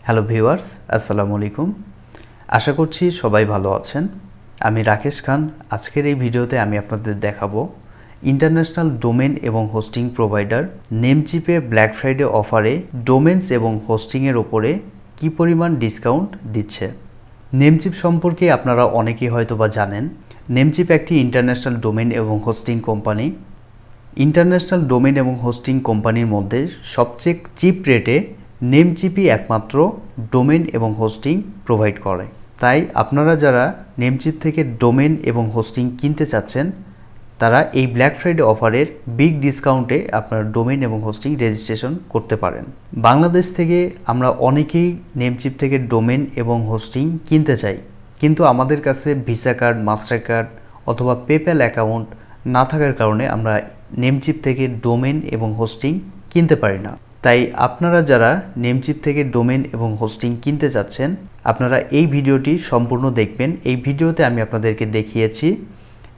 Hello viewers, আসসালামু আলাইকুম। আশা করছি সবাই ভালো আছেন। আমি রাকেশ খান। আজকের এই ভিডিওতে আমি আপনাদের দেখাবো ইন্টারন্যাশনাল ডোমেন এবং হোস্টিং প্রোভাইডার নেমচিপে ব্ল্যাক ফ্রাইডে অফারে ডোমেন্স এবং হোস্টিংয়ের ওপরে কী পরিমাণ ডিসকাউন্ট দিচ্ছে। নেমচিপ সম্পর্কে আপনারা অনেকেই হয়তো বা জানেন। নেমচিপ একটি ইন্টারন্যাশনাল ডোমেন এবং হোস্টিং কোম্পানি। ইন্টারন্যাশনাল ডোমেন এবং হোস্টিং কোম্পানির মধ্যে সবচেয়ে চিপ রেটে নেমচিপই একমাত্র ডোমেন এবং হোস্টিং প্রোভাইড করে। তাই আপনারা যারা নেমচিপ থেকে ডোমেন এবং হোস্টিং কিনতে চাচ্ছেন তারা এই ব্ল্যাক ফ্রাইডে অফারের বিগ ডিসকাউন্টে আপনারা ডোমেন এবং হোস্টিং রেজিস্ট্রেশন করতে পারেন। বাংলাদেশ থেকে আমরা অনেকেই নেমচিপ থেকে ডোমেন এবং হোস্টিং কিনতে চাই, কিন্তু আমাদের কাছে ভিসা কার্ড, মাস্টার কার্ড অথবা পেপ্যাল অ্যাকাউন্ট না থাকার কারণে আমরা নেমচিপ থেকে ডোমেন এবং হোস্টিং কিনতে পারি না। তাই আপনারা যারা নেমচিপ থেকে ডোমেন এবং হোস্টিং কিনতে চাচ্ছেন আপনারা এই ভিডিওটি সম্পূর্ণ দেখবেন। এই ভিডিওতে আমি আপনাদেরকে দেখিয়েছি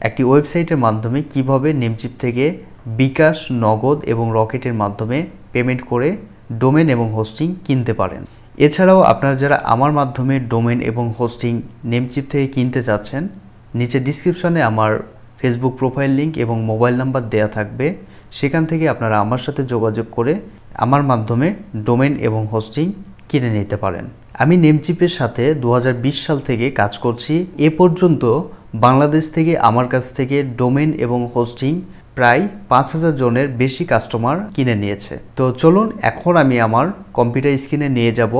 একটি ওয়েবসাইটের মাধ্যমে কিভাবে নেমচিপ থেকে বিকাশ, নগদ এবং রকেটের মাধ্যমে পেমেন্ট করে ডোমেন এবং হোস্টিং কিনতে পারেন। এছাড়াও আপনারা যারা আমার মাধ্যমে ডোমেন এবং হোস্টিং নেমচিপ থেকে কিনতে চাচ্ছেন, নিচে ডিসক্রিপশনে আমার ফেসবুক প্রোফাইল লিঙ্ক এবং মোবাইল নাম্বার দেয়া থাকবে, সেখান থেকে আপনারা আমার সাথে যোগাযোগ করে আমার মাধ্যমে ডোমেন এবং হোস্টিং কিনে নিতে পারেন। আমি নেমচিপের সাথে 2020 সাল থেকে কাজ করছি। এ পর্যন্ত বাংলাদেশ থেকে আমার কাছ থেকে ডোমেন এবং হোস্টিং প্রায় 5000 জনের বেশি কাস্টমার কিনে নিয়েছে। তো চলুন এখন আমি আমার কম্পিউটার স্ক্রিনে নিয়ে যাব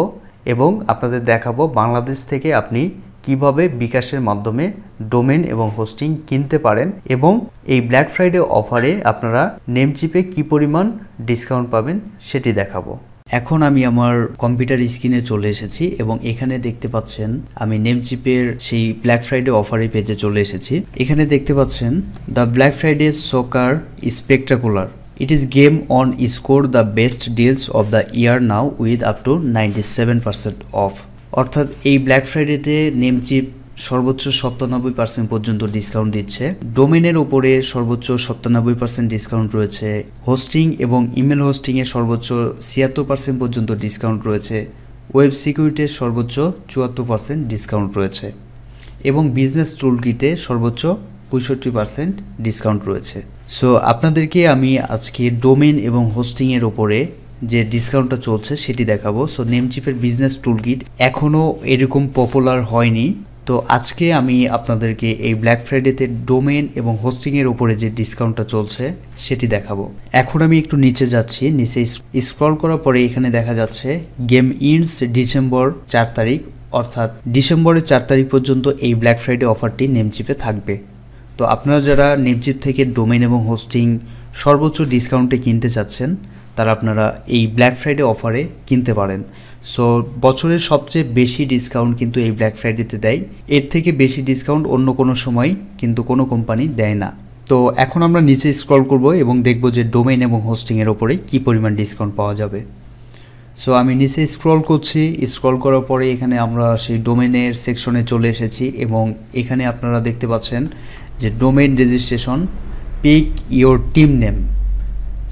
এবং আপনাদের দেখাবো বাংলাদেশ থেকে আপনি কিভাবে বিকাশের মাধ্যমে ডোমেন এবং হোস্টিং কিনতে পারেন এবং এই ব্ল্যাক ফ্রাইডে অফারে আপনারা নেমচিপে কি পরিমাণ ডিসকাউন্ট পাবেন সেটি দেখাবো। এখন আমি আমার কম্পিউটার স্ক্রিনে চলে এসেছি এবং এখানে দেখতে পাচ্ছেন আমি নেমচিপের সেই ব্ল্যাক ফ্রাইডে অফারের পেজে চলে এসেছি। এখানে দেখতে পাচ্ছেন the black Friday soccer spectacular. It is game on score the best deals of the year now with up to 97% off. অর্থাৎ এই ব্ল্যাক ফ্রাইডেতে নেমচিপ সর্বোচ্চ 97% পর্যন্ত ডিসকাউন্ট দিচ্ছে। ডোমেনের উপরে সর্বোচ্চ 97% ডিসকাউন্ট রয়েছে। হোস্টিং এবং ইমেল হোস্টিংয়ে সর্বোচ্চ 76% পর্যন্ত ডিসকাউন্ট রয়েছে। ওয়েব সিকিউরিটির সর্বোচ্চ 74% ডিসকাউন্ট রয়েছে এবং বিজনেস টুলকিটে সর্বোচ্চ 65% ডিসকাউন্ট রয়েছে। সো আপনাদেরকে আমি আজকে ডোমেন এবং হোস্টিংয়ের ওপরে যে ডিসকাউন্টটা চলছে সেটি দেখাবো। সো নেমচিপের বিজনেস টুলকিট এখনও এরকম পপুলার হয়নি। তো আজকে আমি আপনাদেরকে এই ব্ল্যাক ফ্রাইডেতে ডোমেন এবং হোস্টিংয়ের উপরে যে ডিসকাউন্টটা চলছে সেটি দেখাবো। এখন আমি একটু নিচে যাচ্ছি। নিচে স্ক্রল করার পরে এখানে দেখা যাচ্ছে গেম ইন্ডস ডিসেম্বর 4 তারিখ, অর্থাৎ ডিসেম্বরের 4 তারিখ পর্যন্ত এই ব্ল্যাক ফ্রাইডে অফারটি নেমচিপে থাকবে। তো আপনারা যারা নেমচিপ থেকে ডোমেন এবং হোস্টিং সর্বোচ্চ ডিসকাউন্টে কিনতে চাচ্ছেন তারা আপনারা এই ব্ল্যাক ফ্রাইডে অফারে কিনতে পারেন। সো বছরের সবচেয়ে বেশি ডিসকাউন্ট কিন্তু এই ব্ল্যাক ফ্রাইডেতে দেয়। এর থেকে বেশি ডিসকাউন্ট অন্য কোনো সময় কিন্তু কোনো কোম্পানি দেয় না। তো এখন আমরা নিচে স্ক্রল করব এবং দেখব যে ডোমেন এবং হোস্টিংয়ের ওপরে কী পরিমাণ ডিসকাউন্ট পাওয়া যাবে। সো আমি নিচে স্ক্রল করছি। স্ক্রল করার পরে এখানে আমরা সেই ডোমেনের সেকশনে চলে এসেছি এবং এখানে আপনারা দেখতে পাচ্ছেন যে domain registration, pick your team name.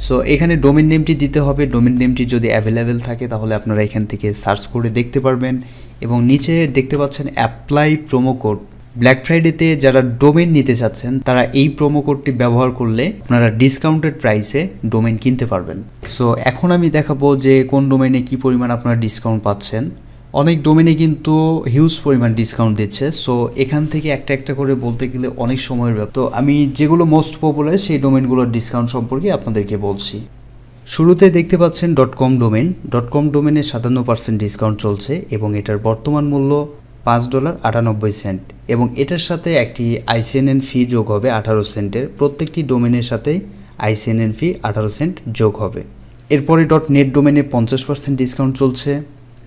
So এখানে ডোমেন নেমটি দিতে হবে। ডোমেন নেমটি যদি অ্যাভেলেবেল থাকে তাহলে আপনারা এখান থেকে সার্চ করে দেখতে পারবেন এবং নিচে দেখতে পাচ্ছেন অ্যাপ্লাই প্রোমো কোড। ব্ল্যাক ফ্রাইডেতে যারা ডোমেন নিতে চাচ্ছেন তারা এই প্রোমো কোডটি ব্যবহার করলে আপনারা ডিসকাউন্টেড প্রাইসে ডোমেন কিনতে পারবেন। সো এখন আমি দেখাবো যে কোন ডোমেনে কী পরিমাণ আপনারা ডিসকাউন্ট পাচ্ছেন। অনেক ডোমেনে কিন্তু হিউজ পরিমাণ ডিসকাউন্ট দিচ্ছে। সো এখান থেকে একটা একটা করে বলতে গেলে অনেক সময়ের ব্যাপার। তো আমি যেগুলো মোস্ট পপুলার সেই ডোমেনগুলোর ডিসকাউন্ট সম্পর্কে আপনাদেরকে বলছি। শুরুতে দেখতে পাচ্ছেন .com ডোমেন। .com ডোমেনে 57% ডিসকাউন্ট চলছে এবং এটার বর্তমান মূল্য $5.98 এবং এটার সাথে একটি ICNN ফি যোগ হবে 18 সেন্টের। প্রত্যেকটি ডোমেনের সাথে ICNN ফি 18 সেন্ট যোগ হবে। এরপরে .net ডোমেনে 50% ডিসকাউন্ট চলছে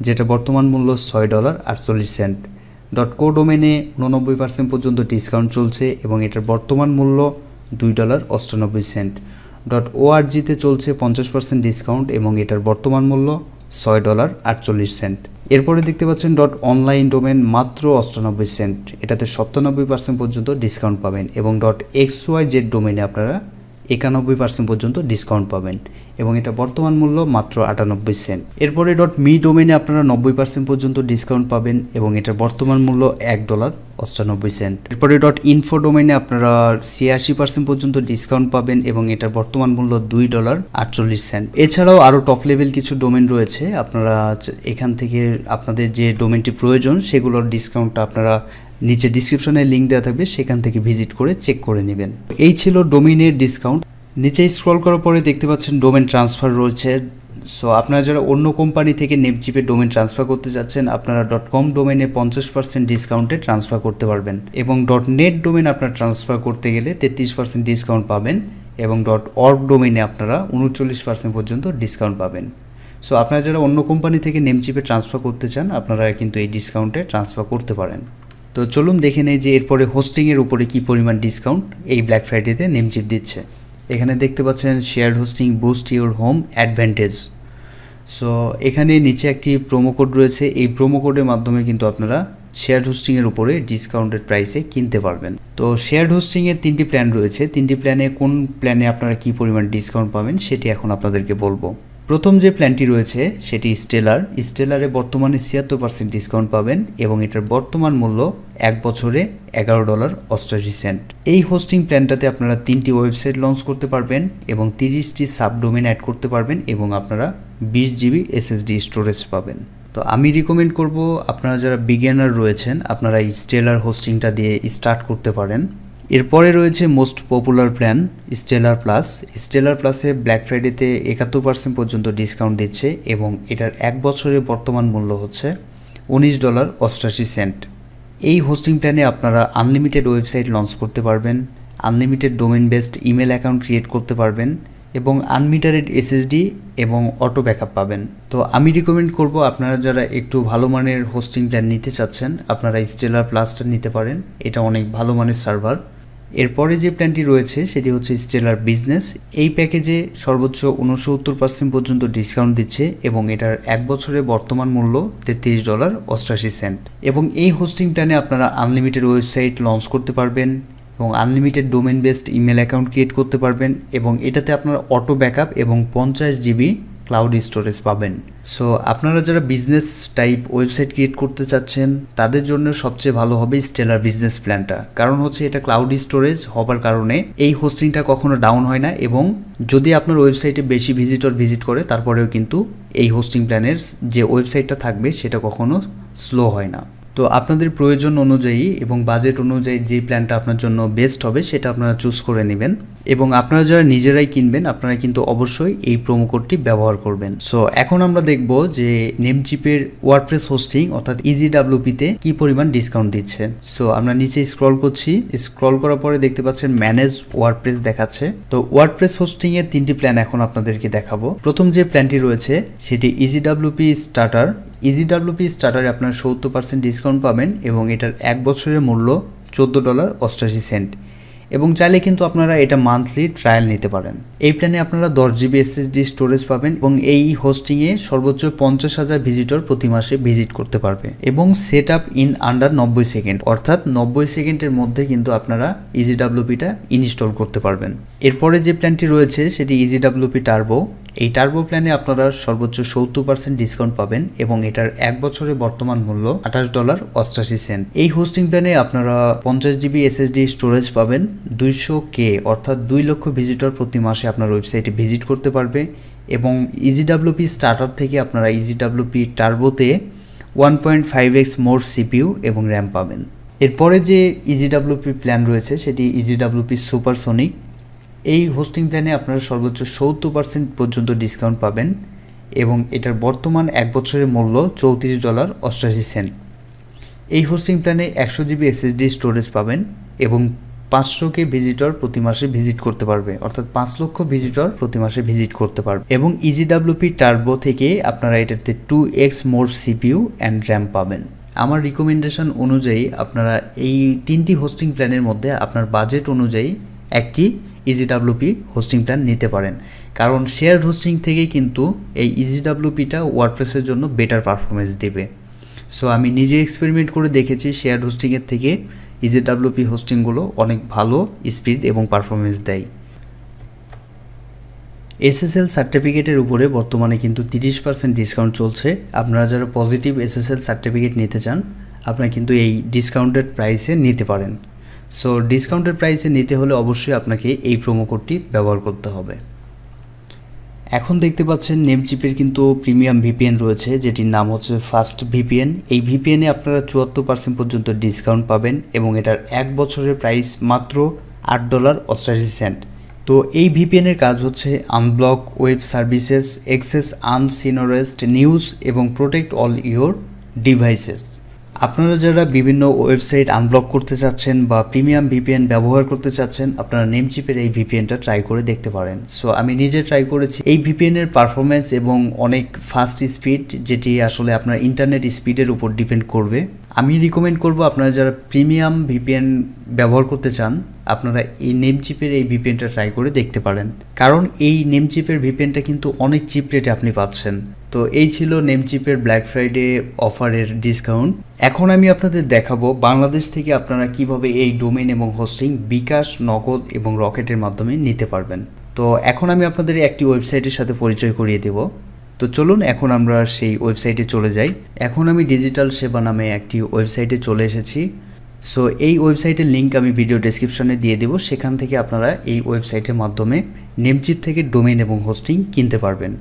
যেটা বর্তমান মূল্য $6.48। .co ডোমেনে 89% পর্যন্ত ডিসকাউন্ট চলছে এবং এটার বর্তমান মূল্য $2.98। .org-তে চলছে 50% ডিসকাউন্ট এবং এটার বর্তমান মূল্য $6.48। এরপরে দেখতে পাচ্ছেন .online ডোমেন মাত্র 98 সেন্ট, এটাতে 97% পর্যন্ত ডিসকাউন্ট পাবেন এবং .xyz ডোমেনে আপনারা 91% পর্যন্ত ডিসকাউন্ট পাবেন এবং এটা বর্তমান মূল্য মাত্র 98 সেন্ট। এরপরে .me ডোমেইনে আপনারা 90% পর্যন্ত ডিসকাউন্ট পাবেন এবং এটার বর্তমান মূল্য $1.98। এরপরে .info ডোমেইনে আপনারা 86% পর্যন্ত ডিসকাউন্ট পাবেন এবং এটার বর্তমান মূল্য $2.48। এছাড়াও আরও টপ লেভেল কিছু ডোমেইন রয়েছে, আপনারা এখান থেকে আপনাদের যে ডোমেইনটি প্রয়োজন সেগুলোর ডিসকাউন্টটা আপনারা নিচে ডিসক্রিপশনে লিঙ্ক দেওয়া থাকবে, সেখান থেকে ভিজিট করে চেক করে নেবেন। এই ছিল ডোমেইনের ডিসকাউন্ট। নিচে স্ক্রল করার পরে দেখতে পাচ্ছেন ডোমেইন ট্রান্সফার রয়েছে। সো আপনারা যারা অন্য কোম্পানি থেকে নেমচিপে ডোমেইন ট্রান্সফার করতে যাচ্ছেন, আপনারা .com ডোমেইনে 50% ডিসকাউন্টে ট্রান্সফার করতে পারবেন এবং .net ডোমেইন আপনারা ট্রান্সফার করতে গেলে 33% ডিসকাউন্ট পাবেন এবং .org ডোমেইনে আপনারা 39% পর্যন্ত ডিসকাউন্ট পাবেন। সো আপনারা যারা অন্য কোম্পানি থেকে নেমচিপে ট্রান্সফার করতে চান, আপনারা কিন্তু এই ডিসকাউন্টে ট্রান্সফার করতে পারেন। তো চলুন দেখে নেই যে এরপরে হোস্টিংয়ের উপরে কী পরিমাণ ডিসকাউন্ট এই ব্ল্যাক ফ্রাইডেতে নেমচিপ দিচ্ছে। এখানে দেখতে পাচ্ছেন share hosting boost your home advantage. So এখানে নিচে একটি প্রোমো কোড রয়েছে, এই প্রোমো কোডের মাধ্যমে কিন্তু আপনারা শেয়ার হোস্টিংয়ের উপরে ডিসকাউন্টেড প্রাইসে কিনতে পারবেন। তো শেয়ার হোস্টিংয়ের 3টি প্ল্যান রয়েছে, 3টি প্ল্যানে কোন প্ল্যানে আপনারা কী পরিমাণ ডিসকাউন্ট পাবেন সেটি এখন আপনাদেরকে বলবো। প্রথম যে প্ল্যানটি রয়েছে সেটি স্টেলারে বর্তমানে 76% ডিসকাউন্ট পাবেন এবং এটার বর্তমান মূল্য 1 বছরে $11.88। এই হোস্টিং প্ল্যানটাতে আপনারা 3টি ওয়েবসাইট লঞ্চ করতে পারবেন এবং 30টি সাবডোমেইন অ্যাড করতে পারবেন এবং আপনারা 20 GB SSD স্টোরেজ পাবেন। তো আমি রিকমেন্ড করব আপনারা যারা বিগিনার রয়েছেন, আপনারা এই স্টেলার হোস্টিংটা দিয়ে স্টার্ট করতে পারেন। এরপরে রয়েছে মোস্ট পপুলার প্ল্যান স্টেলার প্লাসে ব্ল্যাক ফ্রাইডেতে 71% পর্যন্ত ডিসকাউন্ট দিচ্ছে এবং এটার 1 বছরের বর্তমান মূল্য হচ্ছে $19.88। এই হোস্টিং প্ল্যানে আপনারা আনলিমিটেড ওয়েবসাইট লঞ্চ করতে পারবেন, unlimited domain based email account create করতে পারবেন এবং আনমিটারেড SSD এবং অটো ব্যাকআপ পাবেন। তো আমি রিকমেন্ড করব আপনারা যারা একটু ভালো মানের হোস্টিং প্ল্যান নিতে চাচ্ছেন, আপনারা স্টেলার প্লাসটা নিতে পারেন, এটা অনেক ভালো মানের সার্ভার। এরপরে যে প্ল্যানটি রয়েছে সেটি হচ্ছে স্টেলার বিজনেস। এই প্যাকেজে সর্বোচ্চ 69% পর্যন্ত ডিসকাউন্ট দিচ্ছে এবং এটার 1 বছরের বর্তমান মূল্য $33.88। এবং এই হোস্টিং প্ল্যানে আপনারা আনলিমিটেড ওয়েবসাইট লঞ্চ করতে পারবেন এবং unlimited domain based email account create করতে পারবেন এবং এটাতে আপনারা অটো ব্যাকআপ এবং 50 GB ক্লাউড স্টোরেজ পাবেন। সো আপনারা যারা বিজনেস টাইপ ওয়েবসাইট ক্রিয়েট করতে চাচ্ছেন তাদের জন্য সবচেয়ে ভালো হবে স্টেলার বিজনেস প্ল্যানটা, কারণ হচ্ছে এটা ক্লাউড স্টোরেজ হবার কারণে এই হোস্টিংটা কখনো ডাউন হয় না এবং যদি আপনার ওয়েবসাইটে বেশি ভিজিটর ভিজিট করে তারপরেও কিন্তু এই হোস্টিং প্ল্যানের যে ওয়েবসাইটটা থাকবে সেটা কখনো স্লো হয় না। তো আপনাদের প্রয়োজন অনুযায়ী এবং বাজেট অনুযায়ী যে প্ল্যানটা আপনার জন্য বেস্ট হবে সেটা আপনারা চুজ করে নেবেন এবং আপনারা যারা নিজেরাই কিনবেন আপনারা কিন্তু অবশ্যই এই প্রোমো কোডটি ব্যবহার করবেন। সো এখন আমরা দেখব যে নেমচিপের ওয়ার্ডপ্রেস হোস্টিং অর্থাৎ EasyWP-তে কি পরিমাণ ডিসকাউন্ট দিচ্ছে। সো আমরা নিচে স্ক্রল করছি, স্ক্রল করার পরে দেখতে পাচ্ছেন ম্যানেজ ওয়ার্ডপ্রেস দেখাচ্ছে। তো ওয়ার্ডপ্রেস হোস্টিং এর 3টি প্ল্যান এখন আপনাদেরকে দেখাবো। প্রথম যে প্ল্যানটি রয়েছে সেটি EasyWP স্টার্টার। EasyWP স্টার্টারে আপনারা 70% ডিসকাউন্ট পাবেন এবং এটার 1 বছরের মূল্য $14.88 এবং চাইলে কিন্তু আপনারা এটা মান্থলি ট্রায়াল নিতে পারেন। এই প্ল্যানে আপনারা 10 GB SSD স্টোরেজ পাবেন এবং এই হোস্টিংয়ে সর্বোচ্চ 50,000 ভিজিটর প্রতি মাসে ভিজিট করতে পারবে এবং set up in under 90 second, অর্থাৎ 90 সেকেন্ডের মধ্যে কিন্তু আপনারা EasyWP-টা ইনস্টল করতে পারবেন। এরপরে যে প্ল্যানটি রয়েছে সেটি EasyWP টার্বো। এই টার্বো প্ল্যানে আপনারা সর্বোচ্চ 70% ডিসকাউন্ট পাবেন এবং এটার 1 বছরের বর্তমান মূল্য $28.88। এই হোস্টিং প্ল্যানে আপনারা 50 GB SSD স্টোরেজ পাবেন, 200K অর্থাৎ 2 লক্ষ ভিজিটর প্রতি মাসে আপনার ওয়েবসাইটে ভিজিট করতে পারবে এবং EasyWP স্টার্টার থেকে আপনারা EasyWP টার্বোতে 1.5x মোর CPU এবং র্যাম পাবেন। এরপরে যে EasyWP প্ল্যান রয়েছে সেটি EasyWP সুপারসনিক। এই হোস্টিং প্ল্যানে আপনারা সর্বোচ্চ 70% পর্যন্ত ডিসকাউন্ট পাবেন এবং এটার বর্তমান 1 বছরের মূল্য $34.88। এই হোস্টিং প্ল্যানে 100 GB SSD স্টোরেজ পাবেন এবং 500K ভিজিটর প্রতি মাসে ভিজিট করতে পারবে, অর্থাৎ 5 লক্ষ ভিজিটর প্রতি মাসে ভিজিট করতে পারবে এবং EasyWP টার্বো থেকে আপনারা এটাতে 2x more CPU and RAM পাবেন। আমার রিকমেন্ডেশন অনুযায়ী আপনারা এই 3টি হোস্টিং প্ল্যানের মধ্যে আপনার বাজেট অনুযায়ী একটি EasyWP হোস্টিং প্ল্যান নিতে পারেন, কারণ শেয়ার হোস্টিং থেকে কিন্তু এই EasyWP-টা ওয়ার্ডপ্রেসের জন্য বেটার পারফরমেন্স দেবে। সো আমি নিজে এক্সপেরিমেন্ট করে দেখেছি শেয়ার হোস্টিংয়ের থেকে EasyWP হোস্টিংগুলো অনেক ভালো স্পিড এবং পারফরমেন্স দেয়। এসএসএল সার্টিফিকেটের উপরে বর্তমানে কিন্তু 30% ডিসকাউন্ট চলছে। আপনারা যারা পজিটিভ এসএসএল সার্টিফিকেট নিতে চান আপনারা কিন্তু এই ডিসকাউন্টেড প্রাইসে নিতে পারেন। সো ডিসকাউন্টেড প্রাইসে নিতে হলে অবশ্যই আপনাকে এই প্রোমো কোডটি ব্যবহার করতে হবে। এখন দেখতে পাচ্ছেন নেমচিপের কিন্তু প্রিমিয়াম ভিপিএন রয়েছে, যেটির নাম হচ্ছে ফাস্ট ভিপিএন। এই ভিপিএনে আপনারা 74% পর্যন্ত ডিসকাউন্ট পাবেন এবং এটার 1 বছরের প্রাইস মাত্র $8.88। তো এই ভিপিএনের কাজ হচ্ছে unblock web services, access uncensored news এবং প্রোটেক্ট অল ইউর ডিভাইসেস। আপনারা যারা বিভিন্ন ওয়েবসাইট আনব্লক করতে চাচ্ছেন বা প্রিমিয়াম ভিপিএন ব্যবহার করতে চাচ্ছেন আপনারা নেমচিপের এই ভিপিএনটা ট্রাই করে দেখতে পারেন। সো আমি নিজে ট্রাই করেছি। এই ভিপিএনের পারফরমেন্স এবং অনেক ফাস্ট স্পিড, যেটি আসলে আপনার ইন্টারনেট স্পিডের উপর ডিপেন্ড করবে। আমি রিকমেন্ড করব আপনারা যারা প্রিমিয়াম ভিপিএন ব্যবহার করতে চান আপনারা এই নেমচিপের এই ভিপিএনটা ট্রাই করে দেখতে পারেন, কারণ এই নেমচিপের ভিপিএনটা কিন্তু অনেক চিপ রেটে আপনি পাচ্ছেন। তো এই ছিল নেমচিপের ব্ল্যাক ফ্রাইডে অফারের ডিসকাউন্ট। এখন আমি আপনাদের দেখাবো বাংলাদেশ থেকে আপনারা কিভাবে এই ডোমেইন এবং হোস্টিং বিকাশ, নগদ এবং রকেটের মাধ্যমে নিতে পারবেন। তো এখন আমি আপনাদের একটি ওয়েবসাইটের সাথে পরিচয় করিয়ে দেব। তো চলুন এখন আমরা সেই ওয়েবসাইটে চলে যাই। এখন আমি ডিজিটাল সেবা নামে একটি ওয়েবসাইটে চলে এসেছি। সো এই ওয়েবসাইটের লিঙ্ক আমি ভিডিও ডেসক্রিপশনে দিয়ে দেব, সেখান থেকে আপনারা এই ওয়েবসাইটের মাধ্যমে নেমচিপ থেকে ডোমেইন এবং হোস্টিং কিনতে পারবেন।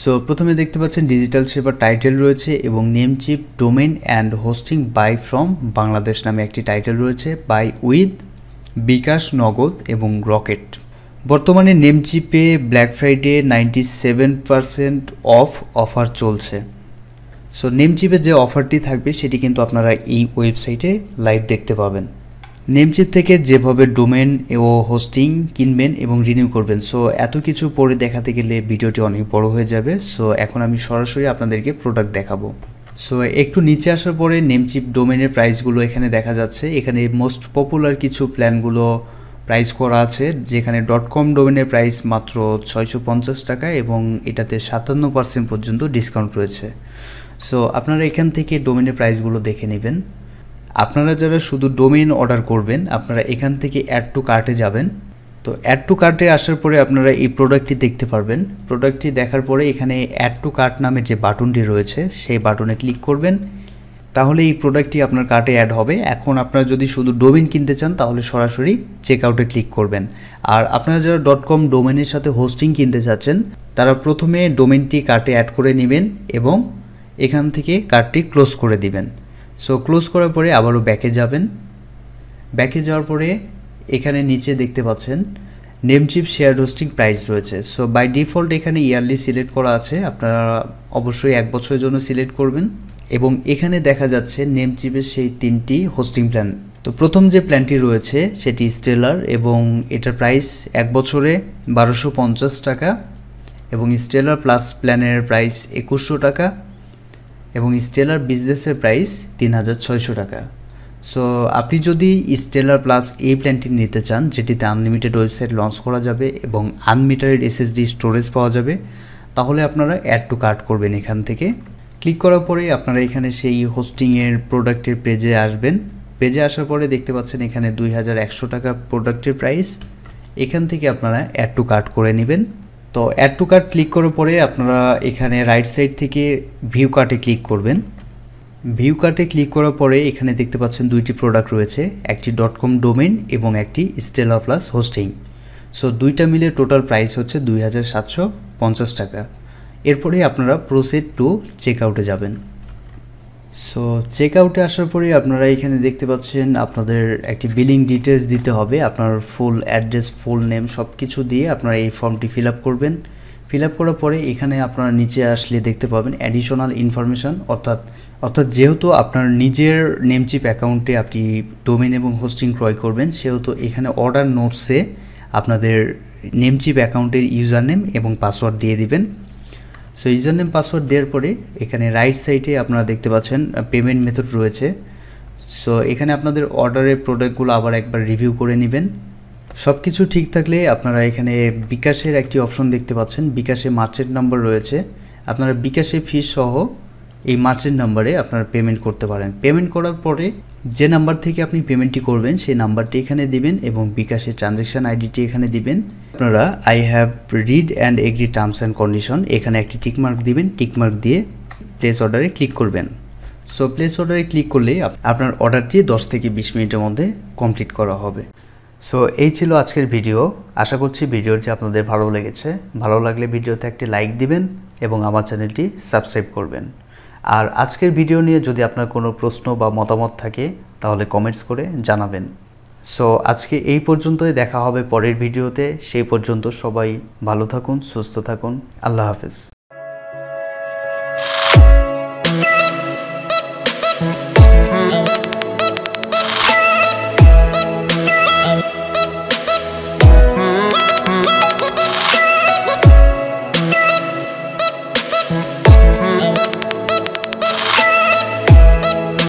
সো প্রথমে দেখতে পাচ্ছেন ডিজিটাল সেবার টাইটেল রয়েছে এবং Namecheap domain and hosting buy from Bangladesh নামে একটি টাইটেল রয়েছে, বাই উইথ বিকাশ, নগদ এবং রকেট। বর্তমানে নেমচিপে ব্ল্যাক ফ্রাইডে 97% অফ অফার চলছে। সো নেমচিপে যে অফারটি থাকবে সেটি কিন্তু আপনারা এই ওয়েবসাইটে লাইভ দেখতে পাবেন। নেমচিপ থেকে যেভাবে ডোমেন ও হোস্টিং কিনবেন এবং রিনিউ করবেন, সো এত কিছু পরে দেখাতে গেলে ভিডিওটি অনেক বড় হয়ে যাবে। সো এখন আমি সরাসরি আপনাদেরকে প্রোডাক্ট দেখাবো। সো একটু নিচে আসার পরে নেমচিপ ডোমেনের প্রাইসগুলো এখানে দেখা যাচ্ছে। এখানে মোস্ট পপুলার কিছু প্ল্যানগুলো প্রাইস করা আছে, যেখানে .com ডোমেনের প্রাইস মাত্র $650 এবং এটাতে 57% পর্যন্ত ডিসকাউন্ট রয়েছে। সো আপনারা এখান থেকে ডোমেনের প্রাইসগুলো দেখে নেবেন। আপনারা যারা শুধু ডোমেইন অর্ডার করবেন আপনারা এখান থেকে অ্যাড টু কার্টে যাবেন। তো অ্যাড টু কার্টে আসার পরে আপনারা এই প্রোডাক্টটি দেখতে পারবেন। প্রোডাক্টটি দেখার পরে এখানে অ্যাড টু কার্ট নামে যে বাটনটি রয়েছে সেই বাটনে ক্লিক করবেন, তাহলে এই প্রোডাক্টটি আপনার কার্টে অ্যাড হবে। এখন আপনারা যদি শুধু ডোমেইন কিনতে চান তাহলে সরাসরি চেক আউটে ক্লিক করবেন। আর আপনারা যারা .com ডোমেইনের সাথে হোস্টিং কিনতে চাচ্ছেন তারা প্রথমে ডোমেইনটি কার্টে অ্যাড করে নেবেন এবং এখান থেকে কার্টটি ক্লোজ করে দিবেন। সো ক্লোজ করার পরে আবারও ব্যাকে যাবেন। ব্যাকে যাওয়ার পরে এখানে নিচে দেখতে পাচ্ছেন নেমচিপ শেয়ার হোস্টিং প্রাইস রয়েছে। সো বাই ডিফল্ট এখানে ইয়ারলি সিলেক্ট করা আছে, আপনারা অবশ্যই 1 বছরের জন্য সিলেক্ট করবেন। এবং এখানে দেখা যাচ্ছে নেমচিপের সেই 3টি হোস্টিং প্ল্যান। তো প্রথম যে প্ল্যানটি রয়েছে সেটি স্টেলার এবং এটার প্রাইস 1 বছরে $1250 এবং স্টেলার প্লাস প্ল্যানের প্রাইস $2100 এবং স্টেলার বিজনেসের প্রাইস $3600। সো আপনি যদি স্টেলার প্লাস এই প্ল্যানটি নিতে চান, যেটিতে আনলিমিটেড ওয়েবসাইট লঞ্চ করা যাবে এবং আনলিমিটেড SSD স্টোরেজ পাওয়া যাবে, তাহলে আপনারা অ্যাড টু কার্ট করবেন। এখান থেকে ক্লিক করার পরে আপনারা এখানে সেই হোস্টিংয়ের প্রোডাক্টের পেজে আসবেন। পেজে আসার পরে দেখতে পাচ্ছেন এখানে $2100 প্রোডাক্টের প্রাইস। এখান থেকে আপনারা অ্যাড টু কার্ট করে নেবেন। তো অ্যাড টু কার্ট ক্লিক করার পরে আপনারা এখানে রাইট সাইড থেকে ভিউ কার্টে ক্লিক করবেন। ভিউ কার্টে ক্লিক করার পরে এখানে দেখতে পাচ্ছেন 2টি প্রোডাক্ট রয়েছে, একটি .com ডোমেইন এবং একটি স্টেলার প্লাস হোস্টিং। সো দুইটা মিলে টোটাল প্রাইস হচ্ছে $2750। এরপরে আপনারা প্রসিড টু চেক আউটে যাবেন। সো চেক আউটে আসার পরে আপনারা এখানে দেখতে পাচ্ছেন আপনাদের একটি বিলিং ডিটেলস দিতে হবে, আপনার ফুল অ্যাড্রেস, ফুল নেম সব কিছু দিয়ে আপনারা এই ফর্মটি ফিল আপ করবেন। ফিল আপ করার পরে এখানে আপনারা নিচে আসলে দেখতে পাবেন অ্যাডিশনাল ইনফরমেশান, অর্থাৎ যেহেতু আপনার নিজের নেমচিপ অ্যাকাউন্টে আপনি ডোমেইন এবং হোস্টিং ক্রয় করবেন, সেহেতু এখানে অর্ডার নোটসে আপনাদের নেমচিপ অ্যাকাউন্টের ইউজার নেম এবং পাসওয়ার্ড দিয়ে দিবেন। সো ইউজার নেম পাসওয়ার্ড দেওয়ার পরে এখানে রাইট সাইডে আপনারা দেখতে পাচ্ছেন পেমেন্ট মেথড রয়েছে। সো এখানে আপনাদের অর্ডারের প্রোডাক্টগুলো আবার একবার রিভিউ করে নেবেন। সব কিছু ঠিক থাকলে আপনারা এখানে বিকাশের একটি অপশন দেখতে পাচ্ছেন, বিকাশে মার্চেন্ট নাম্বার রয়েছে। আপনারা বিকাশে ফিস সহ এই মার্চেন্ট নাম্বারে আপনারা পেমেন্ট করতে পারেন। পেমেন্ট করার পরে যে নাম্বার থেকে আপনি পেমেন্টটি করবেন সেই নাম্বারটি এখানে দিবেন এবং বিকাশের ট্রানজ্যাকশান আইডিটি এখানে দিবেন। আপনারা I have read and agri terms and condition এখানে একটি টিকমার্ক দিবেন। টিকমার্ক দিয়ে প্লেস অর্ডারে ক্লিক করবেন। সো প্লেস অর্ডারে ক্লিক করলেই আপনার অর্ডারটি 10 থেকে 20 মিনিটের মধ্যে কমপ্লিট করা হবে। সো এই ছিল আজকের ভিডিও। আশা করছি ভিডিওটি আপনাদের ভালো লেগেছে। ভালো লাগলে ভিডিওতে একটি লাইক দিবেন এবং আমার চ্যানেলটি সাবস্ক্রাইব করবেন। আর আজকের ভিডিও নিয়ে যদি আপনার কোনো প্রশ্ন বা মতামত থাকে তাহলে কমেন্টস করে জানাবেন। সো আজকে এই পর্যন্তই, দেখা হবে পরের ভিডিওতে। সেই পর্যন্ত সবাই ভালো থাকুন, সুস্থ থাকুন। আল্লাহ হাফেজ।